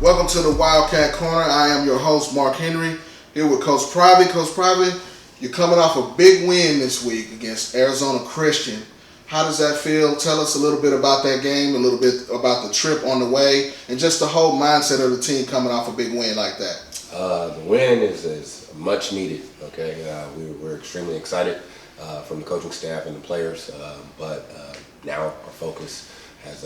Welcome to the Wildcat Corner. I am your host, Mark Henry, here with Coach Private. Coach Private, you're coming off a big win this week against Arizona Christian. How does that feel? Tell us a little bit about that game, a little bit about the trip on the way, and just the whole mindset of the team coming off a big win like that. The win is much needed. Okay, we're extremely excited from the coaching staff and the players, but now our focus has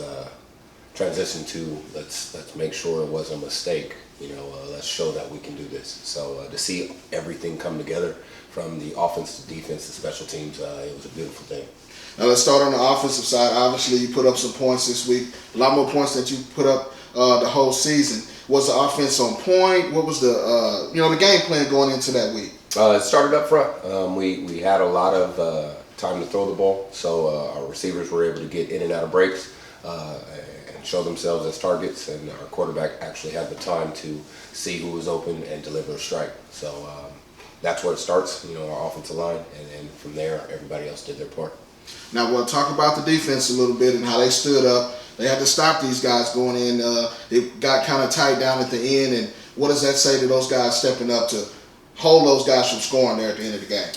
transitioned to let's make sure it wasn't a mistake. Let's show that we can do this. So to see everything come together from the offense to defense to special teams, it was a beautiful thing. Now let's start on the offensive side. Obviously, you put up some points this week, a lot more points than you put up the whole season. Was the offense on point? What was the the game plan going into that week? It started up front. We had a lot of time to throw the ball, so our receivers were able to get in and out of breaks and show themselves as targets, and our quarterback actually had the time to see who was open and deliver a strike. So that's where it starts, our offensive line, and from there, everybody else did their part. Now we'll talk about the defense a little bit and how they stood up. They had to stop these guys going in. It got kind of tight down at the end, and what does that say to those guys stepping up to hold those guys from scoring there at the end of the game?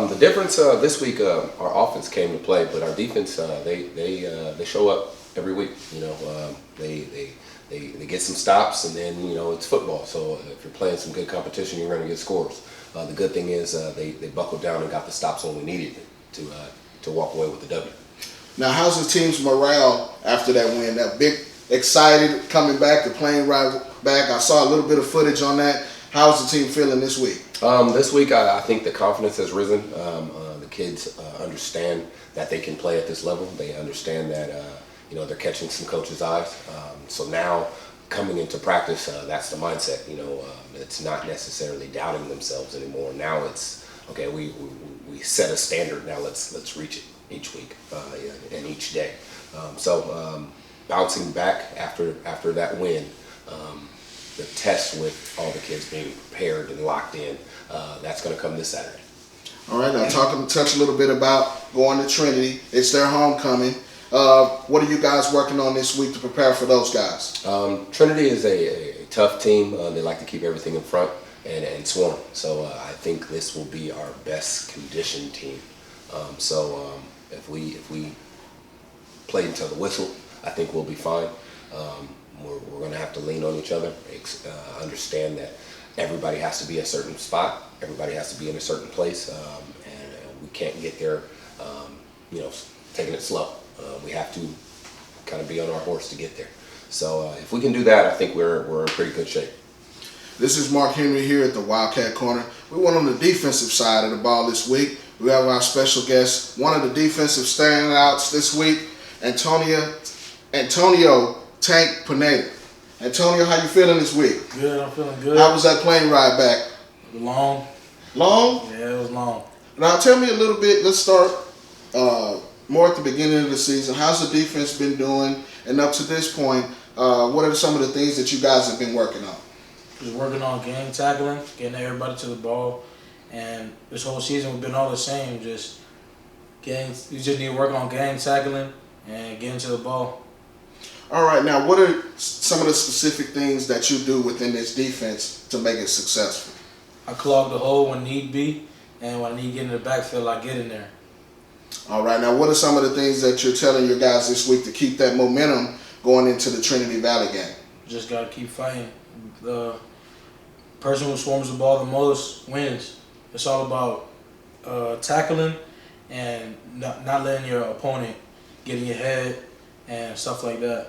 The difference this week, our offense came to play, but our defense, they show up every week. They get some stops, and then it's football. So if you're playing some good competition, you're going to get scores. The good thing is they buckled down and got the stops when we needed to walk away with the W. Now, how's the team's morale after that win? That big, excited, coming back, the plane ride back. I saw a little bit of footage on that. How's the team feeling this week? This week, I think the confidence has risen. The kids understand that they can play at this level. They understand that they're catching some coaches' eyes. So now, coming into practice, that's the mindset. It's not necessarily doubting themselves anymore. Now it's okay. We set a standard. Now let's reach it each week and each day. So bouncing back after that win. The test with all the kids being prepared and locked in, that's going to come this Saturday. All right, now touch a little bit about going to Trinity. It's their homecoming. What are you guys working on this week to prepare for those guys? Trinity is a tough team. They like to keep everything in front and swarm. So I think this will be our best conditioned team. If we play until the whistle, I think we'll be fine. We're going to have to lean on each other, understand that everybody has to be a certain spot, everybody has to be in a certain place, and we can't get there, taking it slow. We have to kind of be on our horse to get there. So if we can do that, I think we're in pretty good shape. This is Mark Henry here at the Wildcat Corner. We went on the defensive side of the ball this week. We have our special guest, one of the defensive standouts this week, Antonio Tank Pineda. Antonio, how you feeling this week? Good, I'm feeling good. How was that plane ride back? Long. Long? Yeah, it was long. Now tell me a little bit, let's start more at the beginning of the season. How's the defense been doing? And up to this point, what are some of the things that you guys have been working on? Just working on game tackling, getting everybody to the ball. And this whole season we've been all the same. You just need to work on game tackling and getting to the ball. All right, now what are some of the specific things that you do within this defense to make it successful? I clog the hole when need be, and when I need to get in the backfield, I get in there. All right, now what are some of the things that you're telling your guys this week to keep that momentum going into the Trinity Valley game? Just got to keep fighting. The person who swarms the ball the most wins. It's all about tackling and not letting your opponent get in your head and stuff like that.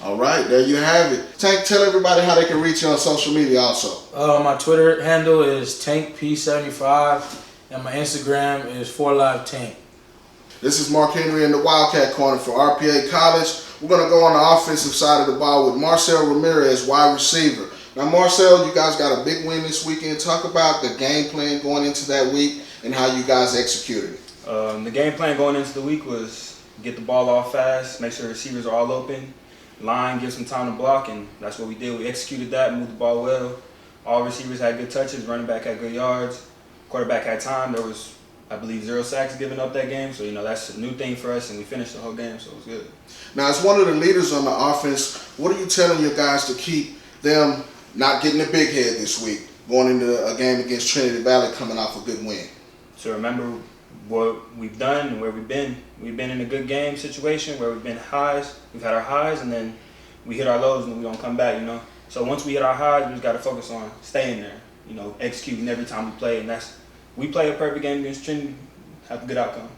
All right, there you have it. Tank, tell everybody how they can reach you on social media also. My Twitter handle is TankP75, and my Instagram is 4LiveTank. This is Mark Henry in the Wildcat Corner for RPA College. We're going to go on the offensive side of the ball with Marcel Ramirez, wide receiver. Now, Marcel, you guys got a big win this weekend. Talk about the game plan going into that week and how you guys executed it. The game plan going into the week was get the ball off fast, make sure the receivers are all open, line, give some time to block, and that's what we did. We executed that, moved the ball well. All receivers had good touches, running back had good yards, quarterback had time. There was, I believe, 0 sacks given up that game. So, that's a new thing for us, and we finished the whole game, so it was good. Now, as one of the leaders on the offense, what are you telling your guys to keep them not getting a big head this week, going into a game against Trinity Valley, coming off a good win? So remember what we've done and where we've been. We've been in a good game situation where we've been highs. We've had our highs, and then we hit our lows, and we don't come back. So once we hit our highs, we just got to focus on staying there. Executing every time we play, and we play a perfect game against Trinity, have a good outcome.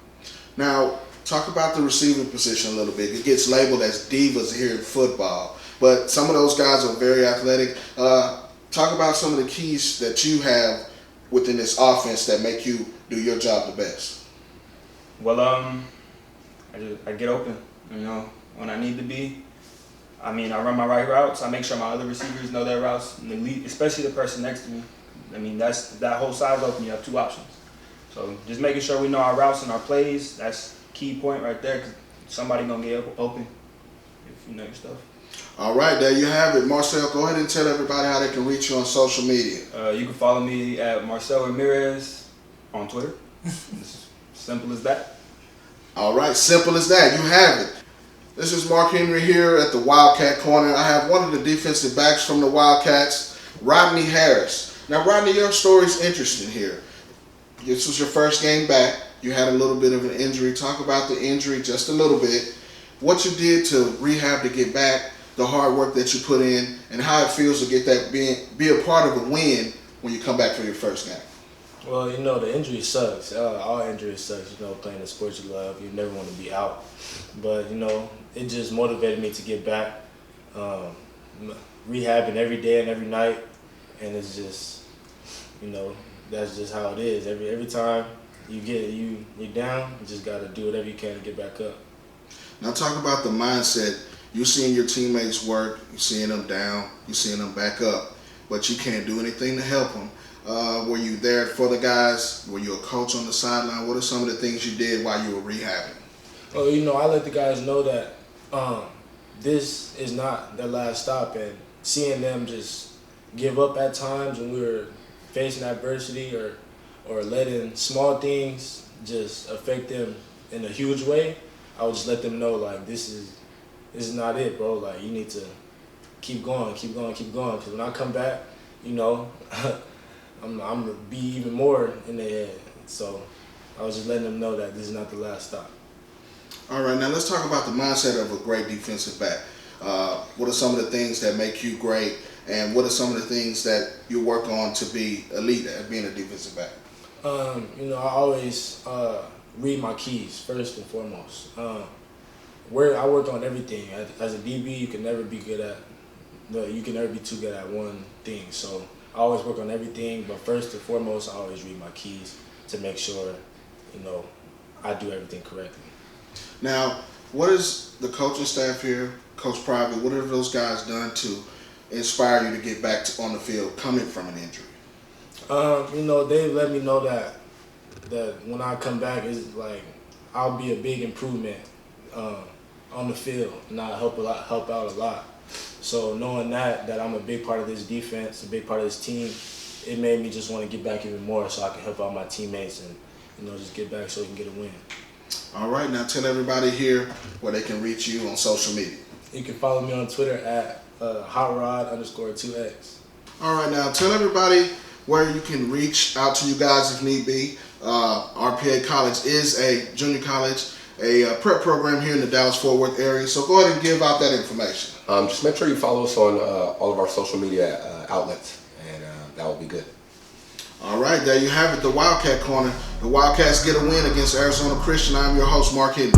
Now, talk about the receiving position a little bit. It gets labeled as divas here in football, but some of those guys are very athletic. Talk about some of the keys that you have within this offense that make you do your job the best. Well, I get open, when I need to be. I run my right routes. I make sure my other receivers know their routes, and the lead, especially the person next to me. That whole side's open. You have two options. So just making sure we know our routes and our plays, that's key point right there, because somebody going to get open if you know your stuff. All right, there you have it. Marcel, go ahead and tell everybody how they can reach you on social media. You can follow me at Marcel Ramirez on Twitter. It's simple as that. All right, simple as that. You have it. This is Mark Henry here at the Wildcat Corner. I have one of the defensive backs from the Wildcats, Rodney Harris. Now, Rodney, your story's interesting here. This was your first game back. You had a little bit of an injury. Talk about the injury just a little bit. What you did to rehab to get back, the hard work that you put in, and how it feels to get that be a part of a win when you come back for your first game. Well, the injury sucks. All injuries sucks. Playing the sport you love, you never want to be out. But it just motivated me to get back, rehabbing every day and every night, and it's just, that's just how it is. Every time you're down, you just gotta do whatever you can to get back up. Now talk about the mindset. You're seeing your teammates work, you're seeing them down, you're seeing them back up, but you can't do anything to help them. Were you there for the guys? Were you a coach on the sideline? What are some of the things you did while you were rehabbing? Well, I let the guys know that this is not their last stop, and seeing them just give up at times when we were facing adversity or letting small things just affect them in a huge way, I would just let them know, like, this is not it, bro. Like, you need to keep going. Because when I come back, I'm gonna be even more in their head. So I was just letting them know that this is not the last stop. All right, now let's talk about the mindset of a great defensive back. What are some of the things that make you great, and what are some of the things that you work on to be elite at being a defensive back? I always read my keys first and foremost. Where I work on everything. As a DB, you can never be too good at one thing. So I always work on everything, but first and foremost, I always read my keys to make sure, I do everything correctly. Now, what is the coaching staff here, Coach Private, what have those guys done to inspire you to get back on the field coming from an injury? They've let me know that when I come back, it's like I'll be a big improvement on the field, and I'll help out a lot. So knowing that I'm a big part of this defense, a big part of this team, it made me just want to get back even more so I can help out my teammates and just get back so we can get a win. All right, now tell everybody here where they can reach you on social media. You can follow me on Twitter at hotrod_2x. All right, now tell everybody where you can reach out to you guys if need be. RPA College is a junior college, a prep program here in the Dallas-Fort Worth area. So go ahead and give out that information. Just make sure you follow us on all of our social media outlets, and that will be good. All right, there you have it, the Wildcat Corner. The Wildcats get a win against Arizona Christian. I'm your host, Mark Henry.